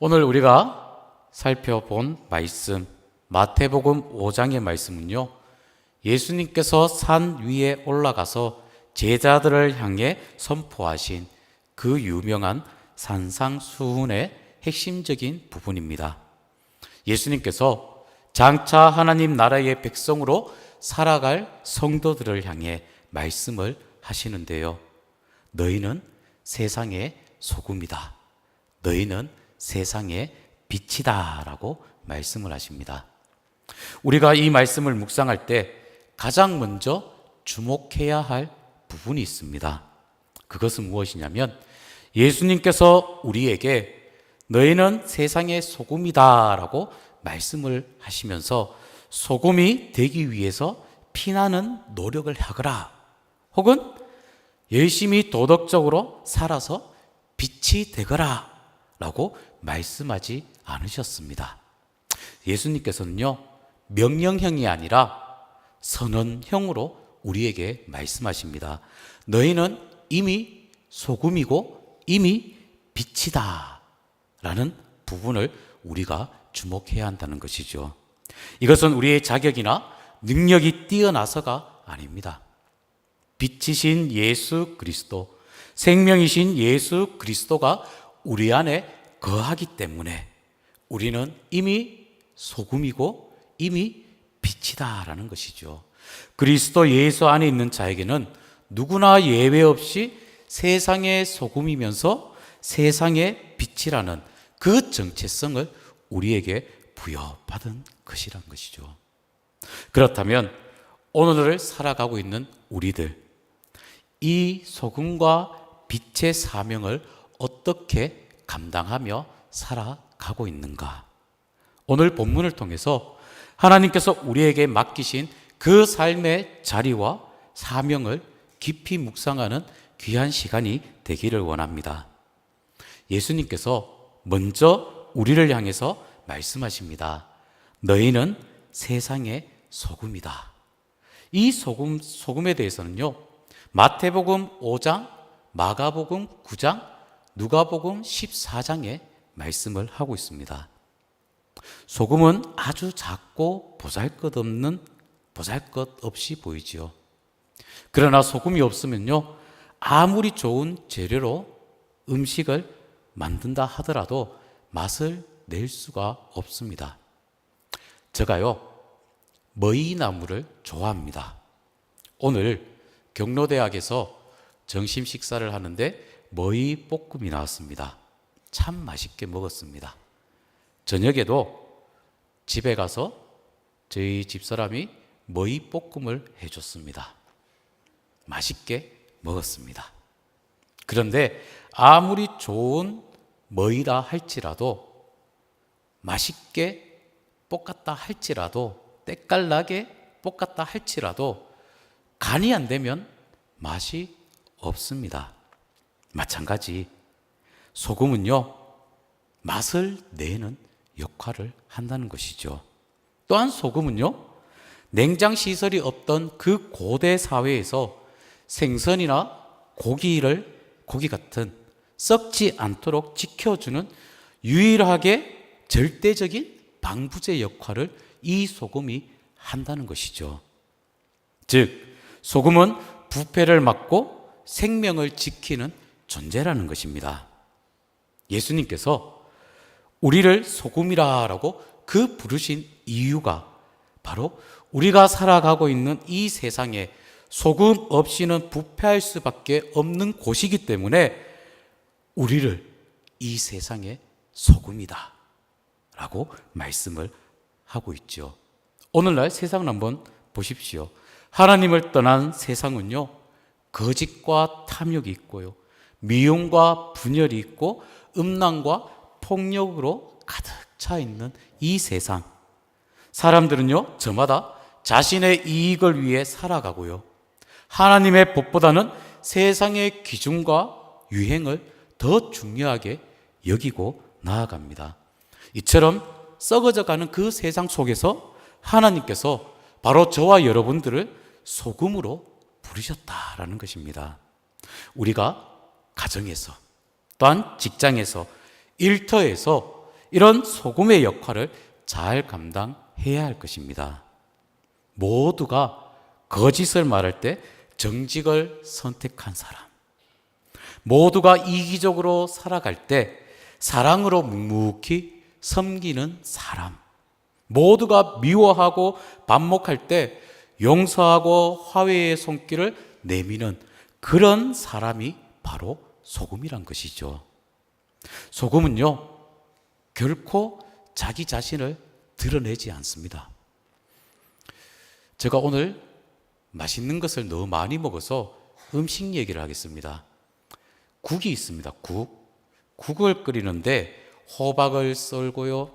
오늘 우리가 살펴본 말씀, 마태복음 5장의 말씀은요, 예수님께서 산 위에 올라가서 제자들을 향해 선포하신 그 유명한 산상수훈의 핵심적인 부분입니다. 예수님께서 장차 하나님 나라의 백성으로 살아갈 성도들을 향해 말씀을 하시는데요. 너희는 세상의 소금이다. 너희는 세상의 빛이다. 라고 말씀을 하십니다. 우리가 이 말씀을 묵상할 때 가장 먼저 주목해야 할 부분이 있습니다. 그것은 무엇이냐면 예수님께서 우리에게 너희는 세상의 소금이다 라고 말씀을 하시면서 소금이 되기 위해서 피나는 노력을 하거라, 혹은 열심히 도덕적으로 살아서 빛이 되거라 라고 말씀하지 않으셨습니다. 예수님께서는요, 명령형이 아니라 선언형으로 우리에게 말씀하십니다. 너희는 이미 소금이고 이미 빛이다 라는 부분을 우리가 주목해야 한다는 것이죠. 이것은 우리의 자격이나 능력이 뛰어나서가 아닙니다. 빛이신 예수 그리스도, 생명이신 예수 그리스도가 우리 안에 거하기 때문에 우리는 이미 소금이고 이미 빛이다라는 것이죠. 그리스도 예수 안에 있는 자에게는 누구나 예외 없이 세상의 소금이면서 세상의 빛이라는 그 정체성을 우리에게 부여받은 것이란 것이죠. 그렇다면 오늘을 살아가고 있는 우리들, 이 소금과 빛의 사명을 어떻게 감당하며 살아가고 있는가? 오늘 본문을 통해서 하나님께서 우리에게 맡기신 그 삶의 자리와 사명을 깊이 묵상하는 귀한 시간이 되기를 원합니다. 예수님께서 먼저 우리를 향해서 말씀하십니다. 너희는 세상의 소금이다. 이 소금에 대해서는요, 마태복음 5장, 마가복음 9장, 누가복음 14장에 말씀을 하고 있습니다. 소금은 아주 작고 보잘것없이 보이지요. 그러나 소금이 없으면요, 아무리 좋은 재료로 음식을 만든다 하더라도 맛을 낼 수가 없습니다. 제가요, 머위나무를 좋아합니다. 오늘 경로대학에서 점심 식사를 하는데 머위 볶음이 나왔습니다. 참 맛있게 먹었습니다. 저녁에도 집에 가서 저희 집사람이 머위 볶음을 해줬습니다. 맛있게 먹었습니다. 그런데 아무리 좋은 머위라 할지라도, 맛있게 볶았다 할지라도, 때깔나게 볶았다 할지라도 간이 안 되면 맛이 없습니다. 마찬가지 소금은요, 맛을 내는 역할을 한다는 것이죠. 또한 소금은요, 냉장 시설이 없던 그 고대 사회에서 생선이나 고기 같은 썩지 않도록 지켜주는 유일하게 절대적인 방부제 역할을 이 소금이 한다는 것이죠. 즉, 소금은 부패를 막고 생명을 지키는 존재라는 것입니다. 예수님께서 우리를 소금이라고 그 부르신 이유가 바로 우리가 살아가고 있는 이 세상에 소금 없이는 부패할 수밖에 없는 곳이기 때문에 우리를 이 세상의 소금이다 라고 말씀을 하고 있죠. 오늘날 세상을 한번 보십시오. 하나님을 떠난 세상은요, 거짓과 탐욕이 있고요, 미움과 분열이 있고 음란과 폭력으로 가득 차 있는 이 세상, 사람들은요, 저마다 자신의 이익을 위해 살아가고요, 하나님의 법보다는 세상의 기준과 유행을 더 중요하게 여기고 나아갑니다. 이처럼 썩어져가는 그 세상 속에서 하나님께서 바로 저와 여러분들을 소금으로 부르셨다라는 것입니다. 우리가 가정에서, 또한 직장에서, 일터에서 이런 소금의 역할을 잘 감당해야 할 것입니다. 모두가 거짓을 말할 때 정직을 선택한 사람, 모두가 이기적으로 살아갈 때 사랑으로 묵묵히 섬기는 사람, 모두가 미워하고 반목할 때 용서하고 화해의 손길을 내미는 그런 사람이 바로 소금이란 것이죠. 소금은요, 결코 자기 자신을 드러내지 않습니다. 제가 오늘 맛있는 것을 너무 많이 먹어서 음식 얘기를 하겠습니다. 국이 있습니다. 국을 끓이는데 호박을 썰고요,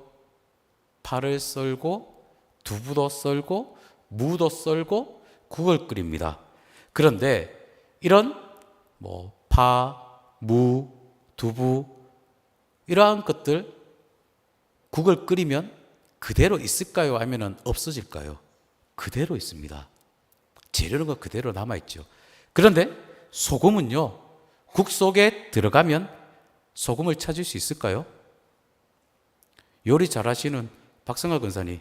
파를 썰고, 두부도 썰고, 무도 썰고 국을 끓입니다. 그런데 이런 파, 무, 두부 이러한 것들 국을 끓이면 그대로 있을까요? 아니면 없어질까요? 그대로 있습니다. 재료가 그대로 남아있죠. 그런데 소금은요, 국 속에 들어가면 소금을 찾을 수 있을까요? 요리 잘하시는 박성하 권사님,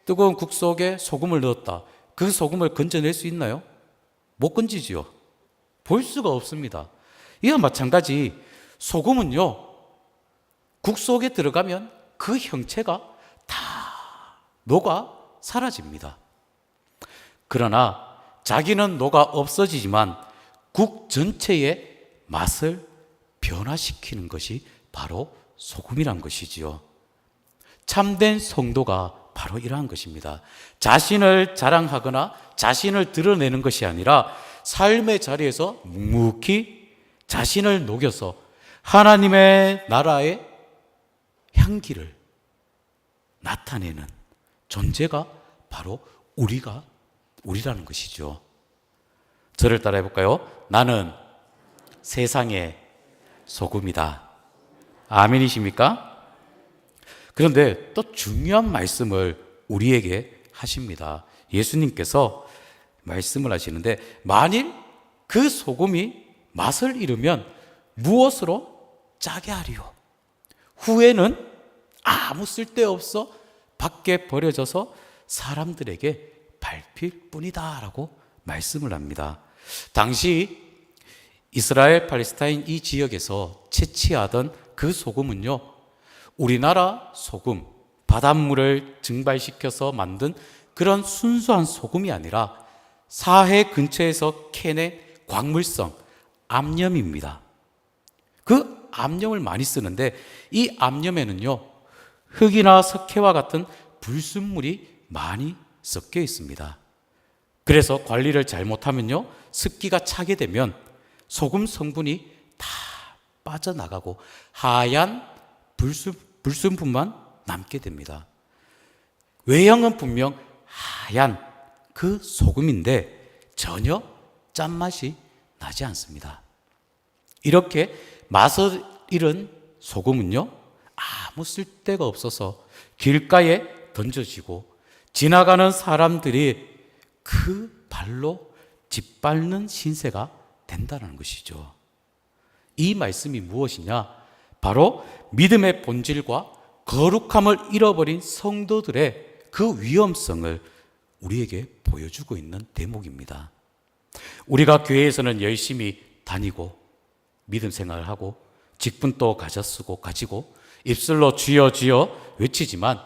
뜨거운 국 속에 소금을 넣었다. 그 소금을 건져낼 수 있나요? 못 건지지요. 볼 수가 없습니다. 이와 마찬가지 소금은요, 국 속에 들어가면 그 형체가 다 녹아 사라집니다. 그러나 자기는 녹아 없어지지만 국 전체의 맛을 변화시키는 것이 바로 소금이란 것이지요. 참된 성도가 바로 이러한 것입니다. 자신을 자랑하거나 자신을 드러내는 것이 아니라 삶의 자리에서 묵묵히 자신을 녹여서 하나님의 나라의 향기를 나타내는 존재가 바로 우리라는 것이죠. 저를 따라해 볼까요? 나는 세상의 소금이다. 아멘이십니까? 그런데 또 중요한 말씀을 우리에게 하십니다. 예수님께서 말씀을 하시는데, 만일 그 소금이 맛을 잃으면 무엇으로 짜게 하리요? 후에는 아무 쓸데없어 밖에 버려져서 사람들에게 밟힐 뿐이다 라고 말씀을 합니다. 당시 이스라엘 팔레스타인 이 지역에서 채취하던 그 소금은요, 우리나라 소금, 바닷물을 증발시켜서 만든 그런 순수한 소금이 아니라 사해 근처에서 캐낸 광물성 암염입니다. 그 암염을 많이 쓰는데 이 암염에는요, 흙이나 석회와 같은 불순물이 많이 섞여 있습니다. 그래서 관리를 잘못하면요, 습기가 차게 되면 소금 성분이 다 빠져나가고 하얀 불순물만 남게 됩니다. 외형은 분명 하얀 그 소금인데 전혀 짠맛이 나지 않습니다. 이렇게 맛을 잃은 소금은요, 아무 쓸데가 없어서 길가에 던져지고 지나가는 사람들이 그 발로 짓밟는 신세가 된다는 것이죠. 이 말씀이 무엇이냐? 바로 믿음의 본질과 거룩함을 잃어버린 성도들의 그 위험성을 우리에게 보여주고 있는 대목입니다. 우리가 교회에서는 열심히 다니고 믿음 생활을 하고 직분도 가지고 입술로 주여 주여 외치지만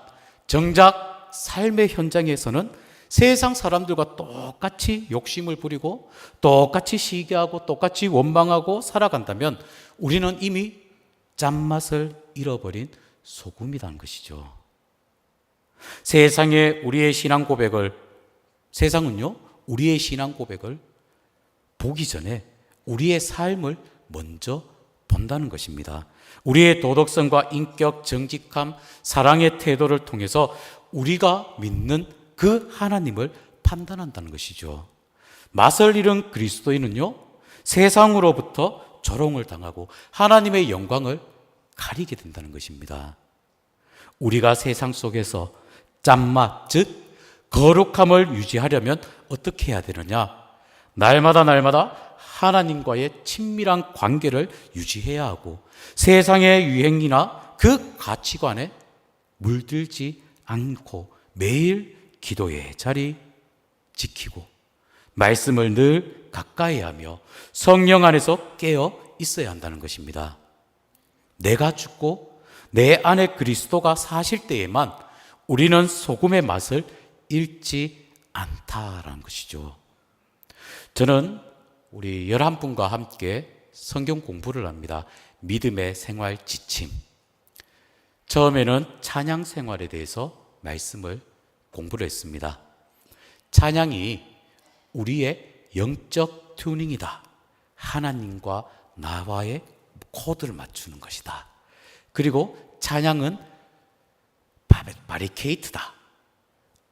정작 삶의 현장에서는 세상 사람들과 똑같이 욕심을 부리고 똑같이 시기하고 똑같이 원망하고 살아간다면 우리는 이미 짠맛을 잃어버린 소금이라는 것이죠. 세상은요, 우리의 신앙 고백을 보기 전에 우리의 삶을 먼저 본다는 것입니다. 우리의 도덕성과 인격, 정직함, 사랑의 태도를 통해서 우리가 믿는 그 하나님을 판단한다는 것이죠. 맛을 잃은 그리스도인은요, 세상으로부터 조롱을 당하고 하나님의 영광을 가리게 된다는 것입니다. 우리가 세상 속에서 짠맛, 즉 거룩함을 유지하려면 어떻게 해야 되느냐? 날마다 하나님과의 친밀한 관계를 유지해야 하고 세상의 유행이나 그 가치관에 물들지 않고 매일 기도의 자리 지키고 말씀을 늘 가까이 하며 성령 안에서 깨어 있어야 한다는 것입니다. 내가 죽고 내 안에 그리스도가 사실 때에만 우리는 소금의 맛을 잃지 않다라는 것이죠. 저는 우리 11분과 함께 성경 공부를 합니다. 믿음의 생활 지침. 처음에는 찬양 생활에 대해서 말씀을 공부를 했습니다. 찬양이 우리의 영적 튜닝이다. 하나님과 나와의 코드를 맞추는 것이다. 그리고 찬양은 바리케이트다.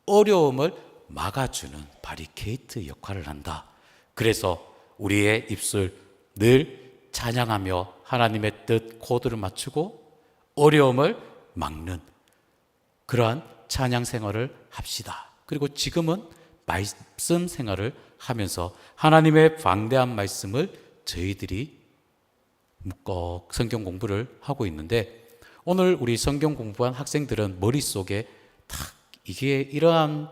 어려움을 막아주는 바리케이트 역할을 한다. 그래서 우리의 입술 늘 찬양하며 하나님의 뜻 코드를 맞추고 어려움을 막는 그러한 찬양 생활을 합시다. 그리고 지금은 말씀 생활을 하면서 하나님의 방대한 말씀을 저희들이 묵묵 성경 공부를 하고 있는데, 오늘 우리 성경 공부한 학생들은 머릿속에 딱 이게 이러한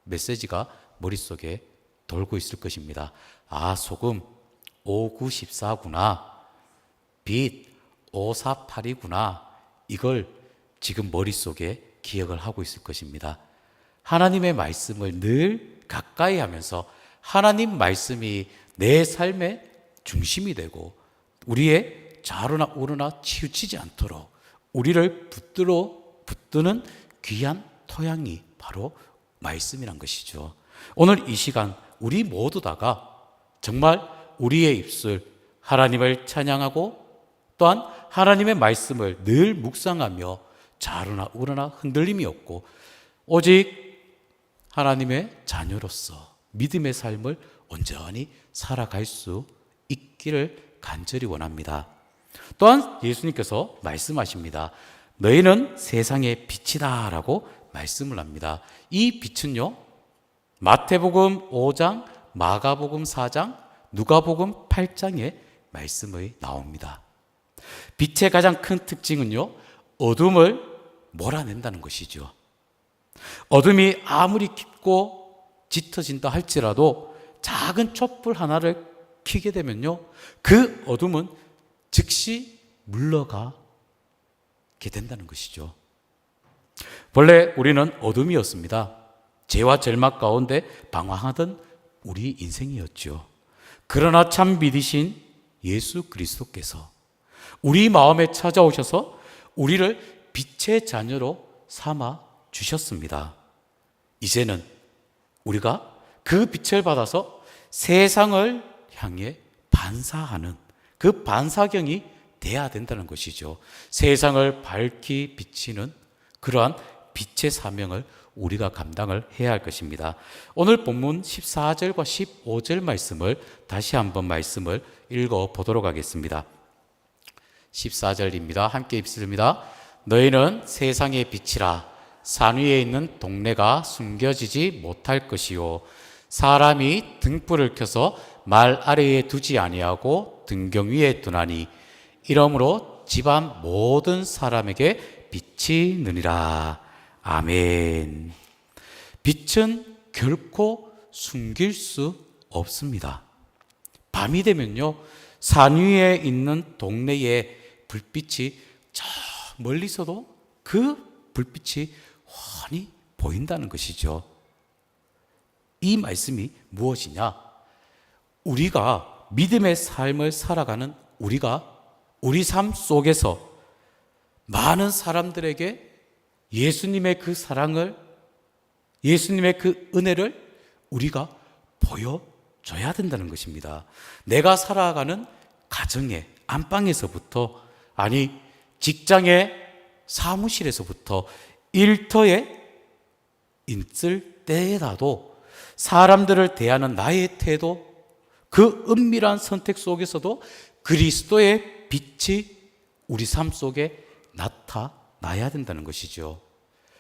메시지가 머릿속에 돌고 있을 것입니다. 아, 소금 5914구나. 빛 548이구나. 이걸 지금 머릿속에 기억을 하고 있을 것입니다. 하나님의 말씀을 늘 가까이 하면서 하나님 말씀이 내 삶의 중심이 되고 우리의 좌로나 우로나 치우치지 않도록 우리를 붙드는 귀한 토양이 바로 말씀이란 것이죠. 오늘 이 시간 우리 모두 다가 정말 우리의 입술 하나님을 찬양하고 또한 하나님의 말씀을 늘 묵상하며 좌로나 우로나 흔들림이 없고 오직 하나님의 자녀로서 믿음의 삶을 온전히 살아갈 수 있기를 간절히 원합니다. 또한 예수님께서 말씀하십니다. 너희는 세상의 빛이다 라고 말씀을 합니다. 이 빛은요, 마태복음 5장, 마가복음 4장, 누가복음 8장의 말씀이 나옵니다. 빛의 가장 큰 특징은요, 어둠을 몰아낸다는 것이죠. 어둠이 아무리 깊고 짙어진다 할지라도 작은 촛불 하나를 켜게 되면요, 그 어둠은 즉시 물러가게 된다는 것이죠. 본래 우리는 어둠이었습니다. 죄와 절망 가운데 방황하던 우리 인생이었죠. 그러나 참 믿으신 예수 그리스도께서 우리 마음에 찾아오셔서 우리를 빛의 자녀로 삼아 주셨습니다. 이제는 우리가 그 빛을 받아서 세상을 향해 반사하는 그 반사경이 돼야 된다는 것이죠. 세상을 밝히 비치는 그러한 빛의 사명을 우리가 감당을 해야 할 것입니다. 오늘 본문 14절과 15절 말씀을 다시 한번 말씀을 읽어보도록 하겠습니다. 14절입니다. 함께 읽습니다. 너희는 세상의 빛이라. 산 위에 있는 동네가 숨겨지지 못할 것이요, 사람이 등불을 켜서 말 아래에 두지 아니하고 등경 위에 두나니 이러므로 집안 모든 사람에게 빛이 느니라. 아멘. 빛은 결코 숨길 수 없습니다. 밤이 되면요, 산 위에 있는 동네의 불빛이 저 멀리서도 그 불빛이 훤히 보인다는 것이죠. 이 말씀이 무엇이냐? 우리가 믿음의 삶을 살아가는 우리 삶 속에서 많은 사람들에게 예수님의 그 사랑을, 예수님의 그 은혜를 우리가 보여줘야 된다는 것입니다. 내가 살아가는 가정의 안방에서부터, 아니 직장의 사무실에서부터 일터에 있을 때에라도 사람들을 대하는 나의 태도, 그 은밀한 선택 속에서도 그리스도의 빛이 우리 삶 속에 나타나야 된다는 것이죠.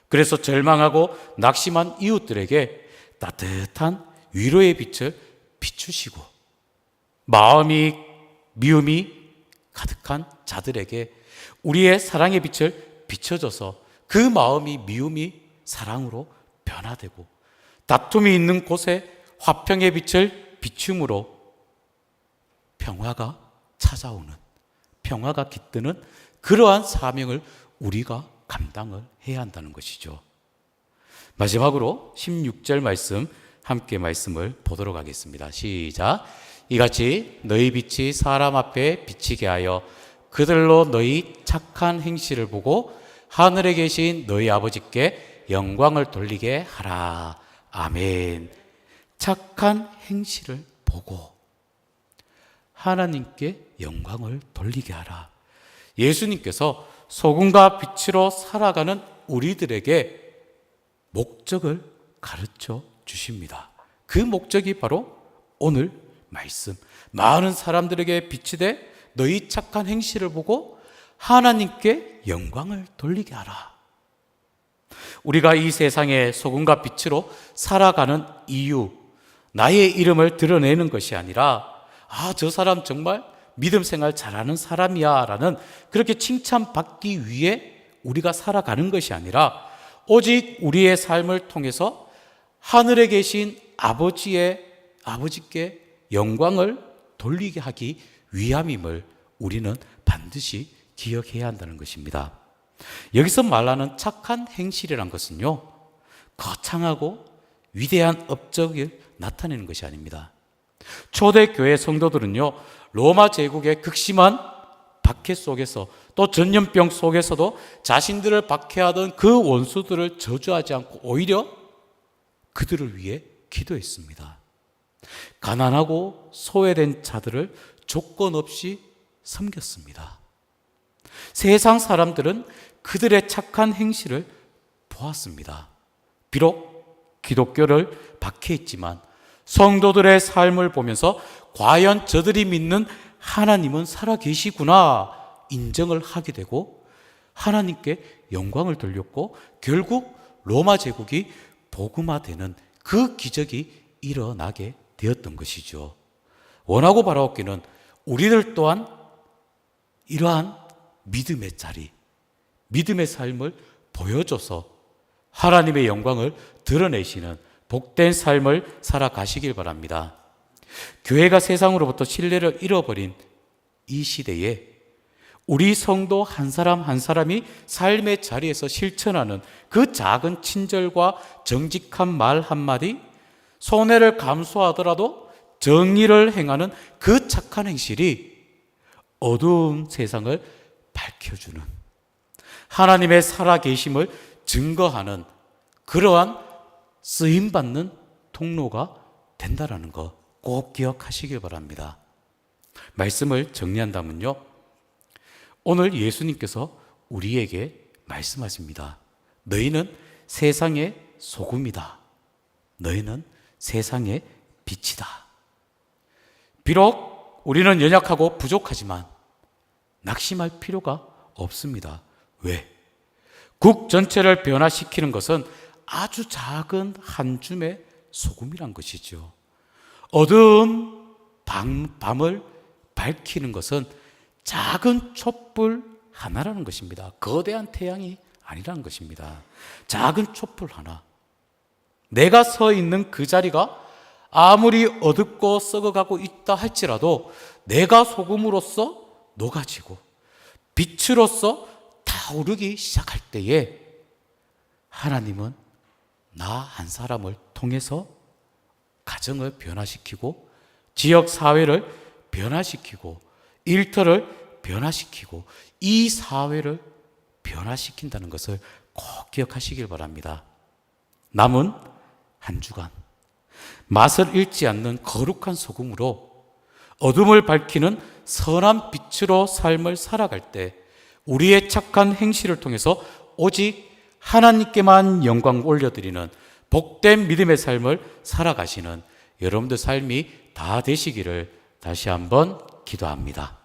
그래서 절망하고 낙심한 이웃들에게 따뜻한 위로의 빛을 비추시고 마음이 미움이 가득한 자들에게 우리의 사랑의 빛을 비춰줘서 그 마음이 미움이 사랑으로 변화되고 다툼이 있는 곳에 화평의 빛을 비춤으로 평화가 찾아오는, 평화가 깃드는 그러한 사명을 우리가 감당을 해야 한다는 것이죠. 마지막으로 16절 말씀 함께 말씀을 보도록 하겠습니다. 시작. 이같이 너희 빛이 사람 앞에 비치게 하여 그들로 너희 착한 행실을 보고 하늘에 계신 너희 아버지께 영광을 돌리게 하라. 아멘. 착한 행실을 보고 하나님께 영광을 돌리게 하라. 예수님께서 소금과 빛으로 살아가는 우리들에게 목적을 가르쳐 주십니다. 그 목적이 바로 오늘 말씀, 많은 사람들에게 빛이 돼 너희 착한 행실을 보고 하나님께 영광을 돌리게 하라. 우리가 이 세상에 소금과 빛으로 살아가는 이유, 나의 이름을 드러내는 것이 아니라 저 사람 정말 믿음 생활 잘하는 사람이야 라는 그렇게 칭찬받기 위해 우리가 살아가는 것이 아니라 오직 우리의 삶을 통해서 하늘에 계신 아버지께 영광을 돌리게 하기 위함임을 우리는 반드시 기억해야 한다는 것입니다. 여기서 말하는 착한 행실이란 것은요, 거창하고 위대한 업적을 나타내는 것이 아닙니다. 초대교회 성도들은요, 로마 제국의 극심한 박해 속에서 또 전염병 속에서도 자신들을 박해하던 그 원수들을 저주하지 않고 오히려 그들을 위해 기도했습니다. 가난하고 소외된 자들을 조건 없이 섬겼습니다. 세상 사람들은 그들의 착한 행실을 보았습니다. 비록 기독교를 박해했지만 성도들의 삶을 보면서 과연 저들이 믿는 하나님은 살아계시구나 인정을 하게 되고 하나님께 영광을 돌렸고 결국 로마 제국이 복음화되는 그 기적이 일어나게 되었던 것이죠. 원하고 바라옵기는 우리들 또한 이러한 믿음의 자리, 믿음의 삶을 보여줘서 하나님의 영광을 드러내시는 복된 삶을 살아가시길 바랍니다. 교회가 세상으로부터 신뢰를 잃어버린 이 시대에 우리 성도 한 사람 한 사람이 삶의 자리에서 실천하는 그 작은 친절과 정직한 말 한마디, 손해를 감수하더라도 정의를 행하는 그 착한 행실이 어두운 세상을 밝혀주는, 하나님의 살아계심을 증거하는 그러한 쓰임받는 통로가 된다는 거 꼭 기억하시길 바랍니다. 말씀을 정리한다면요, 오늘 예수님께서 우리에게 말씀하십니다. 너희는 세상의 소금이다. 너희는 세상의 빛이다. 비록 우리는 연약하고 부족하지만 낙심할 필요가 없습니다. 왜? 국 전체를 변화시키는 것은 아주 작은 한 줌의 소금이란 것이죠. 어두운 밤을 밝히는 것은 작은 촛불 하나라는 것입니다. 거대한 태양이 아니라는 것입니다. 작은 촛불 하나. 내가 서 있는 그 자리가 아무리 어둡고 썩어가고 있다 할지라도 내가 소금으로서 녹아지고 빛으로서 타오르기 시작할 때에 하나님은 나 한 사람을 통해서 가정을 변화시키고 지역 사회를 변화시키고 일터를 변화시키고 이 사회를 변화시킨다는 것을 꼭 기억하시길 바랍니다. 남은 한 주간 맛을 잃지 않는 거룩한 소금으로 어둠을 밝히는 선한 빛으로 삶을 살아갈 때 우리의 착한 행실을 통해서 오직 하나님께만 영광 올려드리는 복된 믿음의 삶을 살아가시는 여러분들 삶이 다 되시기를 다시 한번 기도합니다.